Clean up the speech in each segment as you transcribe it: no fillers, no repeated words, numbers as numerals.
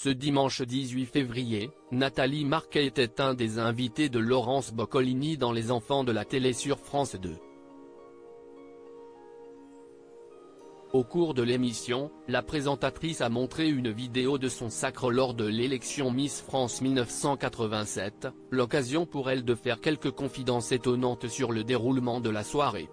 Ce dimanche 18 février, Nathalie Marquet était un des invités de Laurence Boccolini dans Les Enfants de la télé sur France 2. Au cours de l'émission, la présentatrice a montré une vidéo de son sacre lors de l'élection Miss France 1987, l'occasion pour elle de faire quelques confidences étonnantes sur le déroulement de la soirée.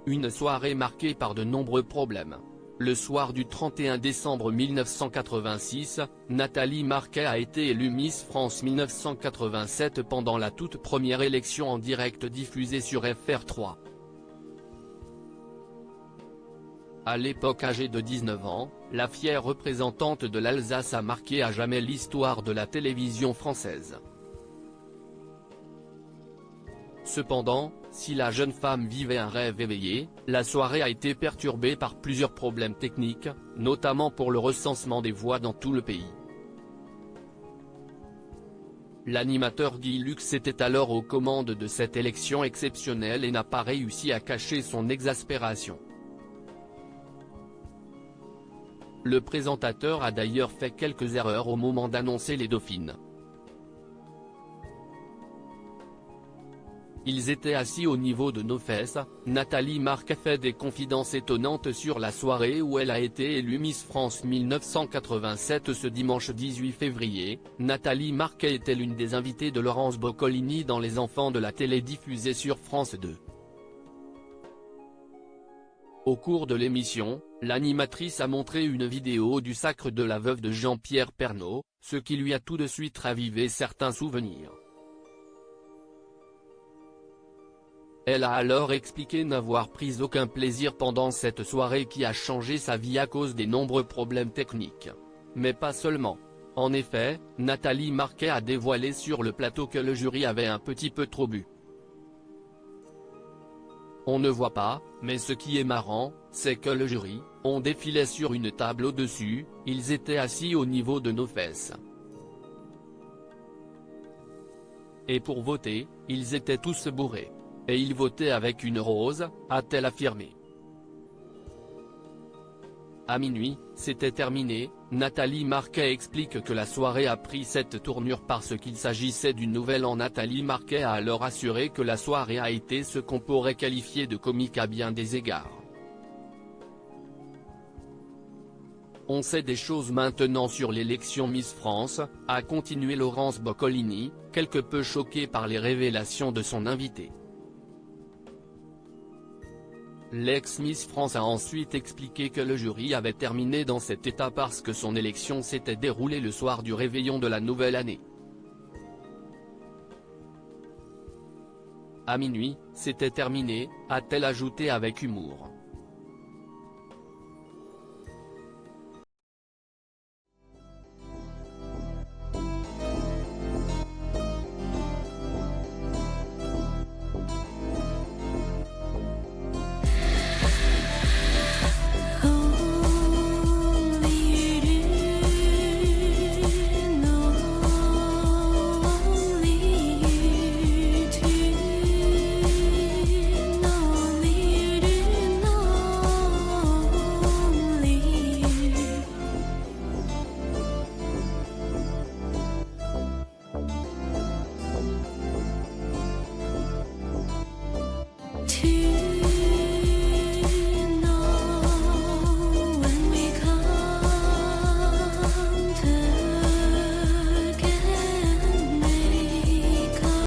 Une soirée marquée par de nombreux problèmes. Le soir du 31 décembre 1986, Nathalie Marquet a été élue Miss France 1987 pendant la toute première élection en direct diffusée sur FR3. À l'époque âgée de 19 ans, la fière représentante de l'Alsace a marqué à jamais l'histoire de la télévision française. Cependant, si la jeune femme vivait un rêve éveillé, la soirée a été perturbée par plusieurs problèmes techniques, notamment pour le recensement des voix dans tout le pays. L'animateur Guy Lux était alors aux commandes de cette élection exceptionnelle et n'a pas réussi à cacher son exaspération. Le présentateur a d'ailleurs fait quelques erreurs au moment d'annoncer les dauphines. Ils étaient assis au niveau de nos fesses. Nathalie Marquet fait des confidences étonnantes sur la soirée où elle a été élue Miss France 1987 ce dimanche 18 février. Nathalie Marquet était l'une des invitées de Laurence Boccolini dans Les Enfants de la télé diffusée sur France 2. Au cours de l'émission, l'animatrice a montré une vidéo du sacre de la veuve de Jean-Pierre Pernaut, ce qui lui a tout de suite ravivé certains souvenirs. Elle a alors expliqué n'avoir pris aucun plaisir pendant cette soirée qui a changé sa vie à cause des nombreux problèmes techniques. Mais pas seulement. En effet, Nathalie Marquet a dévoilé sur le plateau que le jury avait un petit peu trop bu. On ne voit pas, mais ce qui est marrant, c'est que le jury, on défilait sur une table au-dessus, ils étaient assis au niveau de nos fesses. Et pour voter, ils étaient tous bourrés. Et ils votaient avec une rose, a-t-elle affirmé. À minuit, c'était terminé. Nathalie Marquet explique que la soirée a pris cette tournure parce qu'il s'agissait d'une nouvelle en Nathalie Marquet a alors assuré que la soirée a été ce qu'on pourrait qualifier de comique à bien des égards. On sait des choses maintenant sur l'élection Miss France, a continué Laurence Boccolini, quelque peu choquée par les révélations de son invité. L'ex-Miss France a ensuite expliqué que le jury avait terminé dans cet état parce que son élection s'était déroulée le soir du réveillon de la nouvelle année. À minuit, c'était terminé, a-t-elle ajouté avec humour. To